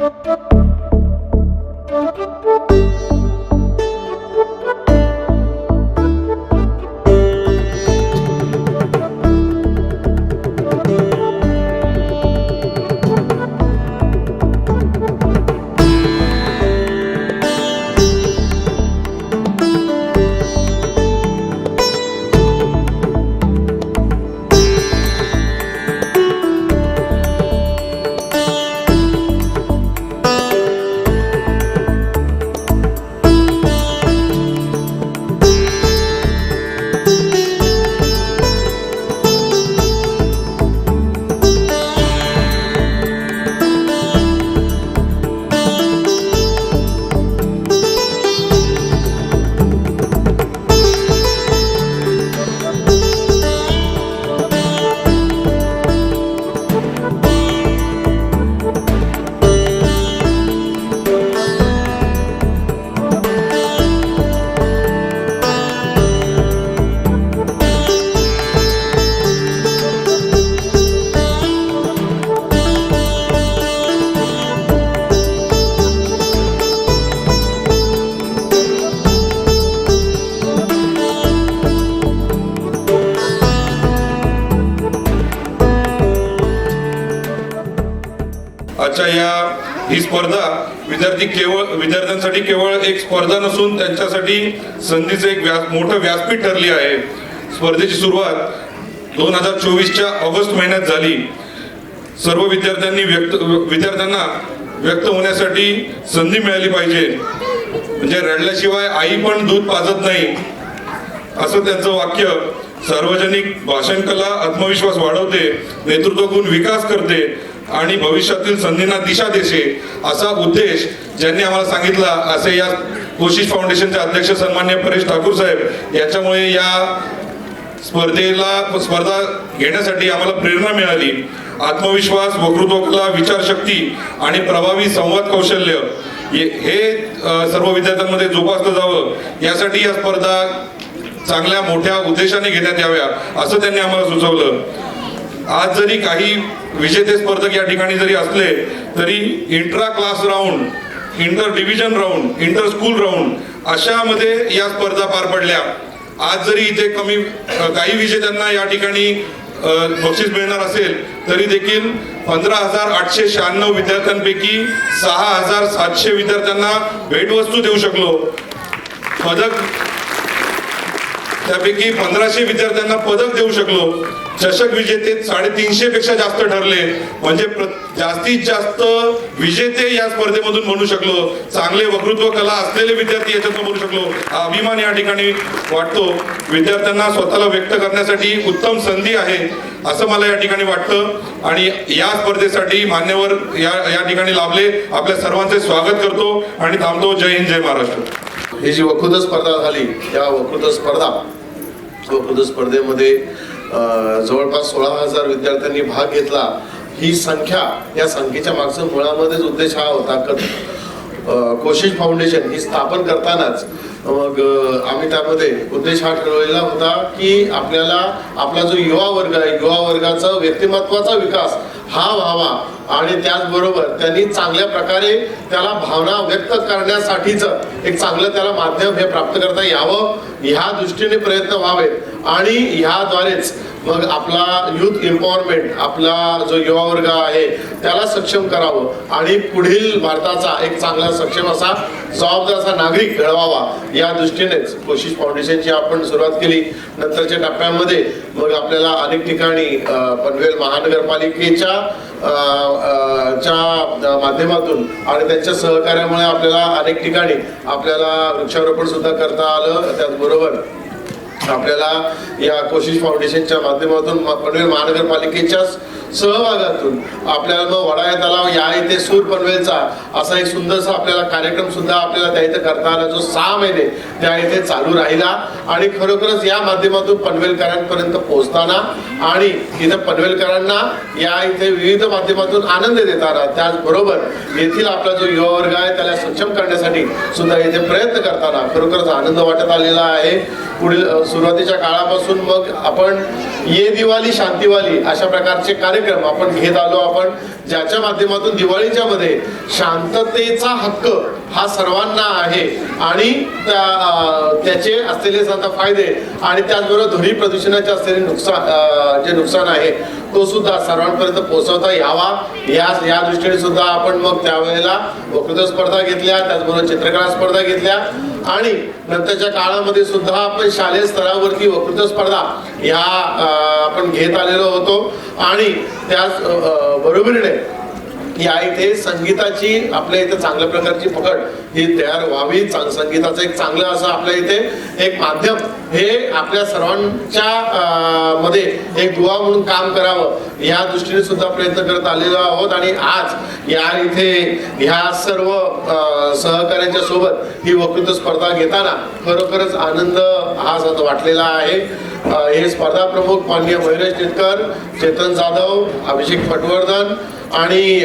ही स्पर्धा विद्यार्थ्यांसाठी केवळ एक स्पर्धा नसून त्यांच्यासाठी संधीचे एक मोठं व्यासपीठ ठरली आहे। स्पर्धेची सुरुवात 2024च्या ऑगस्ट महिन्यात झाली। सर्व विद्यार्थ्यांना व्यक्त होण्यासाठी संधी मिळाली पाहिजे, म्हणजे रडल्याशिवाय आई पण दूध पाजत नाही असं त्यांचं वाक्य। सार्वजनिक भाषण कला आत्मविश्वास वाढवते, नेतृत्व गुण विकास करते आणि भविष्यातील संधींना दिशा देते असा उद्देश ज्यांनी आम्हाला सांगितला असे या कोशिश फाउंडेशनचे अध्यक्ष सन्माननीय परेश ठाकूर साहेब याच्यामुळे या स्पर्धा घेण्यासाठी आम्हाला प्रेरणा मिळाली। आत्मविश्वास, वक्तृत्व कला, विचारशक्ती आणि प्रभावी संवाद कौशल्य हे सर्व विद्यार्थ्यांमध्ये जोपासलं जावं यासाठी या स्पर्धा चांगल्या मोठ्या उद्देशाने घेण्यात याव्या असं त्यांनी आम्हाला सुचवलं। आज जरी काही विजेते स्पर्धक या ठिकाणी जरी असले तरी intra class round, inter division round, inter school round अशामध्ये या स्पर्धा पार पडल्या। आज जरी इथे काही विजेत्यांना या ठिकाणी बक्षीस मिळणार असेल तरी देखील 15,896 विद्यार्थ्यांपैकी 6,700 विद्यार्थ्यांना भेटवस्तू देऊ शकलो। त्यापैकी 1,500 विद्यार्थ्यांना पदक देऊ शकलो। चषक विजेते 350 पेक्षा जास्त ठरले, म्हणजे जास्तीत जास्त विजेते या स्पर्धेमधून म्हणू शकलो। चांगले वक्तृत्व कला असलेले विद्यार्थी याच्यातून म्हणू शकलो। हा अभिमान या ठिकाणी वाटतो। विद्यार्थ्यांना स्वतःला व्यक्त करण्यासाठी उत्तम संधी आहे असं मला या ठिकाणी वाटतं आणि या स्पर्धेसाठी मान्यवर या ठिकाणी लाभले आपल्या सर्वांचे स्वागत करतो आणि थांबतो। जय हिंद, जय महाराष्ट्र। ही जी वक्तृत्व स्पर्धा झाली त्या वक्तृत्व स्पर्धेमध्ये जवळपास 16,000 विद्यार्थ्यांनी भाग घेतला। ही संख्या, या संख्येच्या मागचा मुळामध्येच उद्देश हा होता कोशिश फाउंडेशन ही स्थापन करतानाच मग आम्ही त्यामध्ये उद्देश हा ठरवलेला होता की आपल्याला आपला जो युवा वर्ग आहे, युवा वर्गाचा व्यक्तिमत्वाचा विकास हा व्हावा आणि त्याचबरोबर त्यांनी चांगल्या प्रकारे त्याला भावना व्यक्त करण्यासाठीच एक चांगलं त्याला माध्यम हे प्राप्त करता यावं ह्या दृष्टीने प्रयत्न व्हावेत आणि ह्याद्वारेच मग आपला युथ एम्पॉवरमेंट, आपला जो युवा वर्ग आहे त्याला सक्षम करावं आणि पुढील भारताचा एक चांगला सक्षम असा जबाबदार असा नागरिक घडवावा या दृष्टीनेच कोशिश फाउंडेशनची आपण सुरुवात केली। नंतरच्या टप्प्यामध्ये मग आपल्याला अनेक ठिकाणी पनवेल महानगरपालिकेच्या माध्यमातून आणि त्यांच्या सहकार्यामुळे आपल्याला अनेक ठिकाणी आपल्याला वृक्षारोपण सुद्धा करता आलं। त्याचबरोबर आपल्याला या कोशिश फाउंडेशनच्या माध्यमातून पनवेल महानगरपालिकेच्या सहभागातून आपल्याला मग वडाळा तलाव या इथे सूर पनवेलचा असा एक सुंदरसा आपल्याला कार्यक्रम सुद्धा आपल्याला त्या इथे करता आला, जो 6 महिने त्या इथे चालू राहिला आणि खरोखरच या माध्यमातून पनवेलकरांपर्यंत पोहोचताना आणि इथे पनवेलकरांना या इथे विविध माध्यमातून आनंद देताना त्याचबरोबर येथील आपला जो युवा वर्ग आहे त्याला सक्षम करण्यासाठी सुद्धा इथे प्रयत्न करताना खरोखरच आनंद वाटत आलेला आहे। पुढील सुरुवातीच्या काळापासून मग आपण ये दिवाळी शांतिवाली अशा प्रकारचे कार्यक्रम कार्यक्रम आपण घेत आलो, आपण ज्याच्या माध्यमातून दिवाळीच्या मध्ये शांततेचा हक्क हा सर्वांना आहे आणि त्याचे असलेले समजा फायदे आणि त्याचबरोबर ध्वनी प्रदूषणाचे असलेले नुकसान आहे तो सुद्धा सर्वांपर्यंत पोहोचवता यावा या दृष्टीने सुद्धा आपण मग त्यावेळेला वक्तृत्व स्पर्धा घेतल्या, त्याचबरोबर चित्रकला स्पर्धा घेतल्या आणि नंतरच्या काळामध्ये सुद्धा आपण शालेय स्तरावरती वक्तृत्व स्पर्धा या आपण घेत आलेलो होतो आणि त्याच बरोबरीने या इथे संगीताची आपल्या इथे चांगल्या प्रकारची पकड ही तयार व्हावी, संगीताचं एक चांगलं असं आपल्या इथे एक माध्यम हे आपल्या सर्वांच्या मध्ये एक दुवा म्हणून काम करावं या दृष्टीने सुद्धा प्रयत्न करत आलेलो आहोत आणि आज या इथे ह्या सर्व सहकार्यांच्या सोबत ही वक्तृत्व स्पर्धा घेताना खरोखरच आनंद हा वाटलेला आहे. हे स्पर्धा प्रमुख माननीय मयुरेश टिटकर, चेतन जाधव, अभिषेक पटवर्धन आणि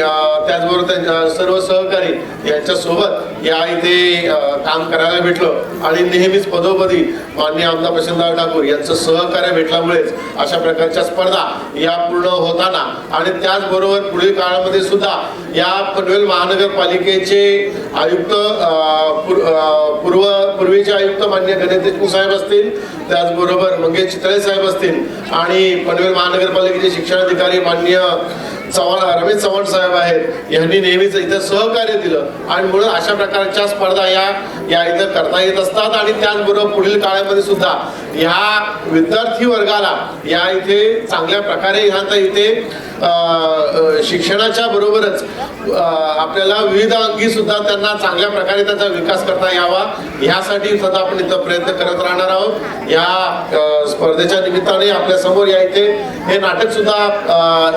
त्याचबरोबर त्यांच्या सर्व सहकारी यांच्या सोबत या इथे काम करायला भेटलं आणि नेहमीच पदोपदी माननीय आमदार प्रशांतराव ठाकूर यांचं सहकार्य भेटल्यामुळेच अशा प्रकारच्या स्पर्धा या पूर्ण होताना आणि त्याचबरोबर पुढील काळामध्ये सुद्धा या पनवेल महानगरपालिकेचे आयुक्त पूर्वीचे आयुक्त माननीय गणेश देशमुख साहेब असतील, त्याचबरोबर मंगेश चितळे साहेब असतील आणि पनवेल महानगरपालिकेचे शिक्षणाधिकारी माननीय रमेश चव्हाण साहेब आहेत यांनी नेहमीच इथं सहकार्य दिलं आणि म्हणून अशा प्रकारच्या स्पर्धा या इथं करता येत असतात आणि त्याचबरोबर पुढील काळामध्ये सुद्धा ह्या विद्यार्थी वर्गाला या इथे चांगल्या प्रकारे ह्या इथे शिक्षणाच्या बरोबरच आपल्याला विविध अंगी सुद्धा त्यांना चांगल्या प्रकारे त्याचा विकास करता यावा यासाठी सुद्धा आपण इथं प्रयत्न करत राहणार आहोत. या स्पर्धेच्या निमित्ताने आपल्या समोर या इथे हे नाटक सुद्धा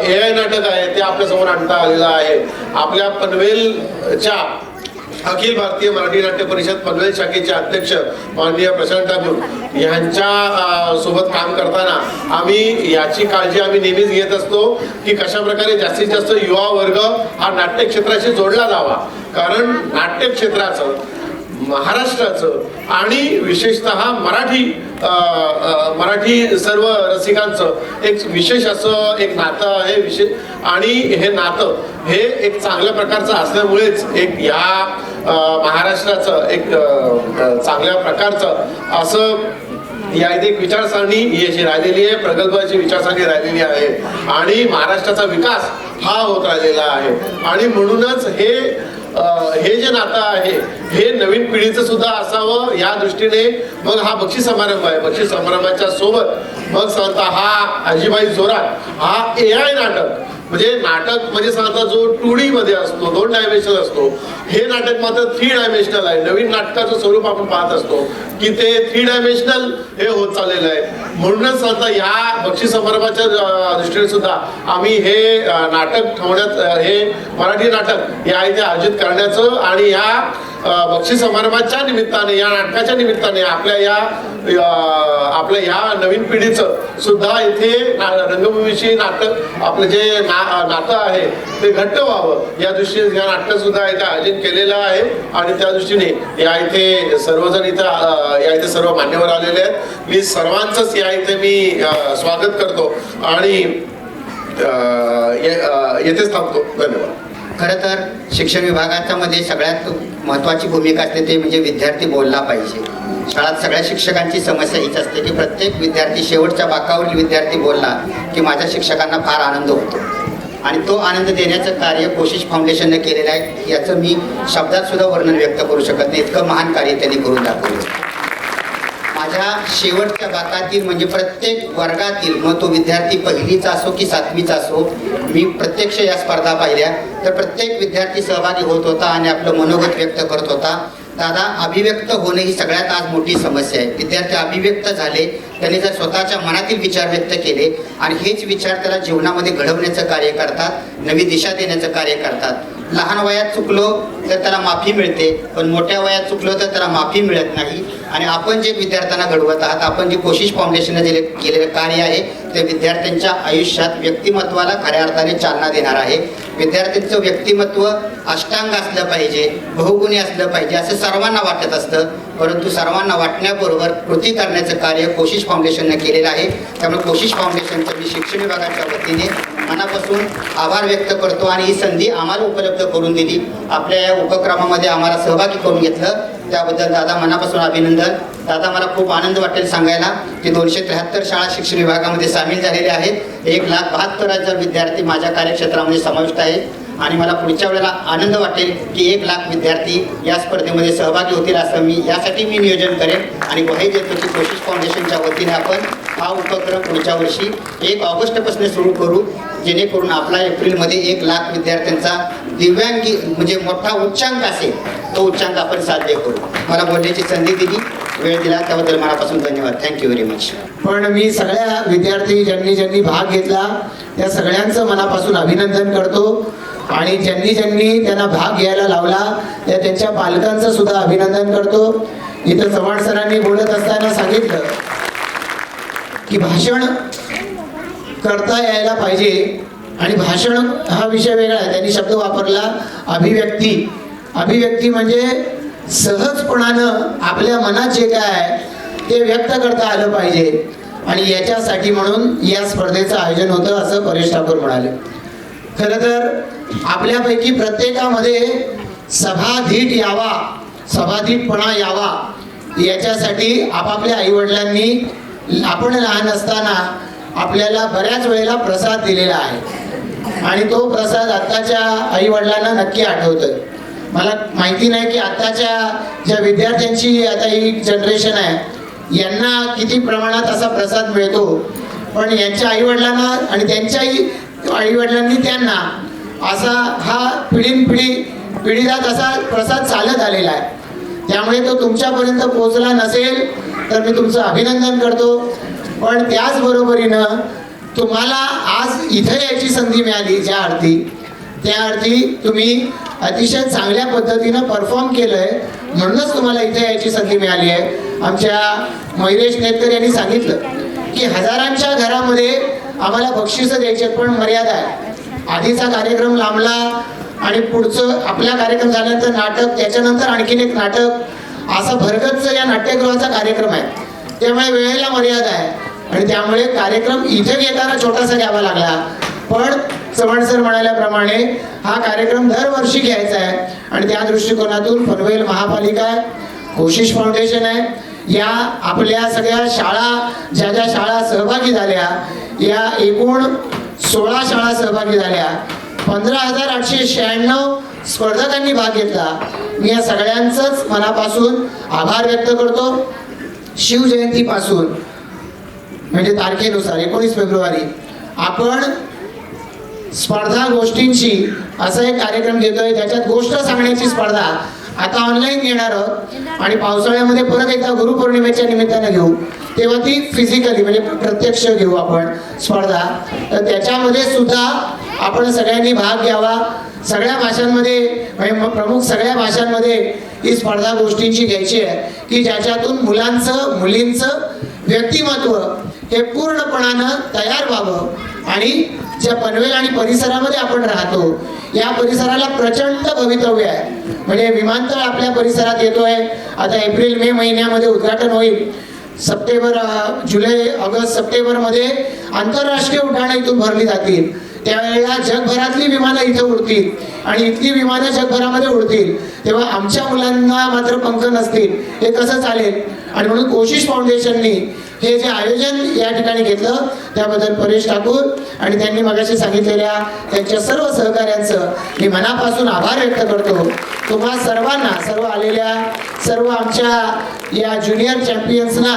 AI नाटक आहे ते आपल्या समोर आणता आलेलं आहे. आपल्या पनवेलच्या अखिल भारतीय मराठी नाट्य परिषद पनवेल शाखेचे अध्यक्ष माननीय प्रशांत ठाकूर यांच्या सोबत काम करताना आम्ही याची काळजी आम्ही नेहमीच घेत असतो की कशा प्रकारे जास्तीत जास्त युवा वर्ग हा नाट्य क्षेत्राशी जोडला जावा, कारण नाट्य क्षेत्राचं महाराष्ट्राचं आणि विशेषतः मराठी सर्व रसिकांचं एक विशेष असं एक नातं आहे विशेष आणि हे नातं हे एक चांगल्या प्रकारचं असल्यामुळेच एक या महाराष्ट्राचं एक चांगल्या प्रकारचं असं या इथे एक विचारसरणी याची राहिलेली आहे, प्रगल्भाची विचारसरणी राहिलेली आहे आणि महाराष्ट्राचा विकास हा होत राहिलेला आहे आणि म्हणूनच हे जे नातं आहे हे नवीन पिढीचं सुद्धा असावं या दृष्टीने मग हा बक्षीस समारंभ आहे. बक्षीस समारंभाच्या सोबत मग सांगता हा अजिबाई जोरात हा AI नाटक म्हणजे सांगता जो 2D मध्ये असतो, 2 डायमेन्शनल असतो, हे नाटक मात्र 3 डायमेन्शनल आहे. नवीन नाटकाचं स्वरूप आपण पाहत असतो की ते 3 डायमेन्शनल हे होत चाललेलं आहे. म्हणूनच सांगता या बक्षीस समारंभाच्या दृष्टीने सुद्धा आम्ही हे नाटक ठेवण्यात हे मराठी नाटक या इथे आयोजित करण्याचं आणि या बक्षीस समारंभाच्या निमित्ताने या नाटकाच्या निमित्ताने आपल्या या नवीन पिढीचं सुद्धा इथे रंगभूमीशी नाटक आपलं जे नातं आहे ते घट्ट व्हावं या दृष्टीने या नाटक सुद्धा इथे आयोजित केलेलं आहे आणि त्या दृष्टीने या इथे सर्वजण या इथे सर्व मान्यवर आलेले आहेत. मी सर्वांचंच या इथे मी स्वागत करतो आणि येथेच थांबतो. धन्यवाद. खरं तर शिक्षण विभागाच्या मध्ये सगळ्यात महत्त्वाची भूमिका असते ते म्हणजे विद्यार्थी बोलला पाहिजे. शाळेत सगळ्या शिक्षकांची समस्या हीच असते की प्रत्येक विद्यार्थी शेवटच्या बाकावरील विद्यार्थी बोलला की माझ्या शिक्षकांना फार आनंद होतो आणि तो आनंद देण्याचं कार्य कोशिश फाउंडेशनने केलेलं आहे. याचं मी शब्दात सुद्धा वर्णन व्यक्त करू शकत नाही, इतकं महान कार्य त्यांनी करून दाखवलं. माझ्या शेवटच्या बाकातील म्हणजे प्रत्येक वर्गातील मग तो विद्यार्थी पहिलीचा असो की 7वीचा असो, मी प्रत्यक्ष या स्पर्धा पाहिल्या तर प्रत्येक विद्यार्थी सहभागी होत होता आणि आपलं मनोगत व्यक्त करत होता. दादा, अभिव्यक्त होणं ही सगळ्यात आज मोठी समस्या आहे. विद्यार्थी अभिव्यक्त झाले, त्यांनी जर स्वतःच्या मनातील विचार व्यक्त केले आणि हेच विचार त्याला जीवनामध्ये घडवण्याचं कार्य करतात, नवी दिशा देण्याचं कार्य करतात. लहान वयात चुकलो तर त्याला माफी मिळते, पण मोठ्या वयात चुकलो तर त्याला माफी मिळत नाही. आणि आपण जे विद्यार्थ्यांना घडवत आहात, आपण जे कोशिश फाउंडेशनने जे केलेलं कार्य आहे ते विद्यार्थ्यांच्या आयुष्यात व्यक्तिमत्वाला खऱ्या अर्थाने चालना देणार आहे. विद्यार्थ्यांचं व्यक्तिमत्व अष्टांग असलं पाहिजे, बहुगुणी असलं पाहिजे असं सर्वांना वाटत असतं, परंतु सर्वांना वाटण्याबरोबर कृती करण्याचं कार्य कोशिश फाउंडेशनने केलेलं आहे. त्यामुळे कोशिश फाउंडेशनचं मी शिक्षण विभागाच्या वतीने मनापासून आभार व्यक्त करतो आणि ही संधी आम्हाला उपलब्ध करून दिली, आपल्या या उपक्रमामध्ये आम्हाला सहभागी करून घेतलं, त्याबद्दल दादा मनापासून अभिनंदन. दादा, मला खूप आनंद वाटेल सांगायला की 273 शाळा शिक्षण विभागामध्ये सामील झालेले आहेत. 1,72,000 विद्यार्थी माझ्या कार्यक्षेत्रामध्ये समाविष्ट आहेत आणि मला पुढच्या वेळेला आनंद वाटेल की 1,00,000 विद्यार्थी या स्पर्धेमध्ये सहभागी होतील असं यासाठी मी नियोजन करेन आणि ग्वाही देतो की कोशिश फाउंडेशनच्या वतीने आपण हा उपक्रम पुढच्या वर्षी 1 ऑगस्टपासून सुरू करू, जेणेकरून आपला एप्रिलमध्ये 1,00,000 विद्यार्थ्यांचा दिव्यांगी म्हणजे मोठा उच्चांक असेल, तो उच्चांक आपण साध्य करू. मला बोलण्याची संधी दिली, वेळ दिला, त्याबद्दल मनापासून धन्यवाद. Thank you very much. पण मी सगळ्या विद्यार्थी ज्यांनी भाग घेतला त्या सगळ्यांचं मनापासून अभिनंदन करतो आणि ज्यांनी त्यांना भाग घ्यायला लावला त्यांच्या पालकांचं सुद्धा अभिनंदन करतो. इथं चव्हाण सरांनी बोलत असताना सांगितलं की भाषण करता यायला पाहिजे आणि भाषण हा विषय वेगळा आहे. त्यांनी शब्द वापरला अभिव्यक्ती म्हणजे सहजपणानं आपल्या मनात जे काय आहे ते व्यक्त करता आलं पाहिजे आणि याच्यासाठी म्हणून या स्पर्धेचं आयोजन होतं असं परेश ठाकूर म्हणाले. खरं तर आपल्यापैकी प्रत्येकामध्ये सभाधीटपणा यावा याच्यासाठी आपापल्या आईवडिलांनी आपण लहान असताना आपल्याला बऱ्याच वेळेला प्रसाद दिलेला आहे आणि तो प्रसाद आत्ताच्या आईवडिलांना नक्की आठवतोय. मला माहिती नाही की आत्ताच्या ज्या विद्यार्थ्यांची आता ही जनरेशन आहे यांना किती प्रमाणात असा प्रसाद मिळतो, पण यांच्या आईवडिलांना आणि त्यांच्याही आईवडिलांनी त्यांना असा हा पिढीजात असा प्रसाद चालत आलेला आहे. त्यामुळे तो तुमच्यापर्यंत पोहोचला नसेल तर मी तुमचं अभिनंदन करतो. पण त्याचबरोबरीनं तुम्हाला आज इथं यायची संधी मिळाली त्या अर्थी तुम्ही अतिशय चांगल्या पद्धतीनं परफॉर्म केलंय म्हणूनच तुम्हाला इथे यायची संधी मिळाली आहे. आमच्या मयुरेश नेतकर यांनी सांगितलं की हजारांच्या घरामध्ये आम्हाला बक्षिसं द्यायचे पण मर्यादा आहे. आधीचा कार्यक्रम लांबला आणि पुढचं आपला कार्यक्रम झाल्यानंतर नाटक, त्याच्यानंतर आणखीन एक नाटक, असा भरगच्च या नाट्यगृहाचा कार्यक्रम आहे. त्यामुळे वेळेला मर्यादा आहे आणि त्यामुळे कार्यक्रम इथे घेताना छोटासा घ्यावा लागला. पण चव्हाण सर म्हणाल्याप्रमाणे हा कार्यक्रम दरवर्षी घ्यायचा आहे आणि त्या दृष्टिकोनातून पनवेल महापालिका आहे, कोशिश फाउंडेशन आहे, या आपल्या सगळ्या शाळा ज्या शाळा सहभागी झाल्या, या एकूण 16 शाळा सहभागी झाल्या, 15,896 स्पर्धकांनी भाग घेतला. मी या सगळ्यांचंच मनापासून आभार व्यक्त करतो. शिवजयंतीपासून म्हणजे तारखेनुसार 19 फेब्रुवारी आपण स्पर्धा गोष्टींची असा एक कार्यक्रम घेतोय, त्याच्यात गोष्ट सांगण्याची स्पर्धा आता ऑनलाईन घेणार आहोत आणि पावसाळ्यामध्ये परत एकदा गुरुपौर्णिमेच्या निमित्तानं घेऊ, तेव्हा ती फिजिकली म्हणजे प्रत्यक्ष घेऊ आपण स्पर्धा. तर त्याच्यामध्ये सुद्धा आपण सगळ्यांनी भाग घ्यावा. सगळ्या भाषांमध्ये म्हणजे प्रमुख सगळ्या भाषांमध्ये ही स्पर्धा गोष्टींची घ्यायची आहे की ज्याच्यातून मुलांचं मुलींचं व्यक्तिमत्व हे पूर्णपणानं तयार व्हावं आणि ज्या पनवेल आणि परिसरामध्ये आपण राहतो या परिसराला प्रचंड भवितव्य आहे. म्हणजे विमानतळ आपल्या परिसरात येतोय, आता एप्रिल मे महिन्यामध्ये उद्घाटन होईल. जुलै ऑगस्ट सप्टेंबरमध्ये आंतरराष्ट्रीय उड्डाणं इथून भरली जातील. त्यावेळेला जगभरातली विमानं इथं उडतील आणि इथली विमानं जगभरामध्ये उडतील, तेव्हा आमच्या मुलांना मात्र पंख नसतील, हे कसं चालेल? आणि म्हणून कोशिश फाउंडेशननी हे जे आयोजन या ठिकाणी घेतलं त्याबद्दल परेश ठाकूर आणि त्यांनी मगाशी सांगितलेल्या त्यांच्या सर्व सहकाऱ्यांचं मी मनापासून आभार व्यक्त करतो. तुम्हा सर्वांना, सर्व आलेल्या सर्व आमच्या या ज्युनियर चॅम्पियन्सना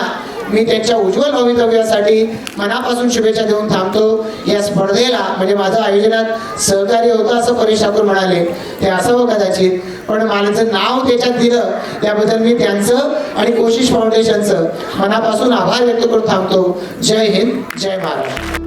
मी त्यांच्या उज्ज्वल भवितव्यासाठी मनापासून शुभेच्छा देऊन थांबतो. या स्पर्धेला म्हणजे माझं आयोजनात सहकार्य होतं असं परेश ठाकूर म्हणाले, ते असावं कदाचित, पण माझं नाव त्याच्यात दिलं त्याबद्दल मी त्यांचं आणि कोशिश फाउंडेशनचं मनापासून आभार व्यक्त करून थांबतो. जय हिंद, जय महाराष्ट्र.